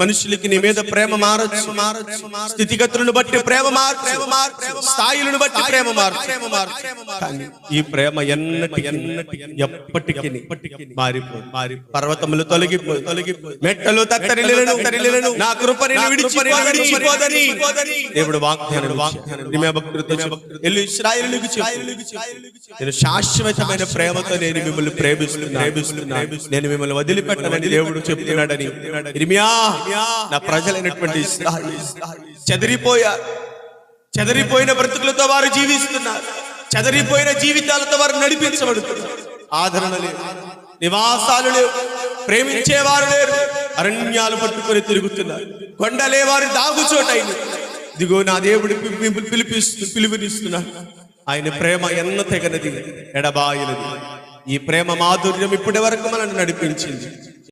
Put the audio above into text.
మనుషులకి నీ మీద ప్రేమ మారచ్చు, స్థితిగతులను బట్టి ప్రేమ మారచ్చు, స్థాయిలను బట్టి ప్రేమ మారచ్చు. ఈ ప్రేమ ఎప్పటికీ మారిపోయి పర్వతములు తొలగిపోయి మెట్టలు తత్తరిల్లును, నా కృప నిన్ను విడిచిపోదని దేవుడు వాగ్దానం. ఇశ్రాయేలుకు చెప్పు, నేను శాశ్వతమైన ప్రేమతో నేను మిమ్మల్ని ప్రేమిస్తున్నాను, నేను మిమ్మల్ని వదిలిపెట్టనని దేవుడు చెప్తున్నాడని. ఇర్మియా, నా ప్రజలైనటువంటి చెదరిపోయిన బ్రతుకులతో వారు జీవిస్తున్నారు, చెదరిపోయిన జీవితాలతో వారు నడిపించబడుతున్నారు. ఆదరణ లేదు, నివాసాలు లేవు, ప్రేమించేవారు లేరు, అరణ్యాలు పట్టుకొని తిరుగుతున్నారు, కొండలే వారి దాగుచోటైంది. ఇదిగో నా దేవుడు పిలుపునిస్తున్నాడు. ఆయన ప్రేమ ఎన్న తెగనది, ఎడబాయినది. ఈ ప్రేమ మాధుర్యం ఇప్పటి వరకు మనల్ని నడిపించింది.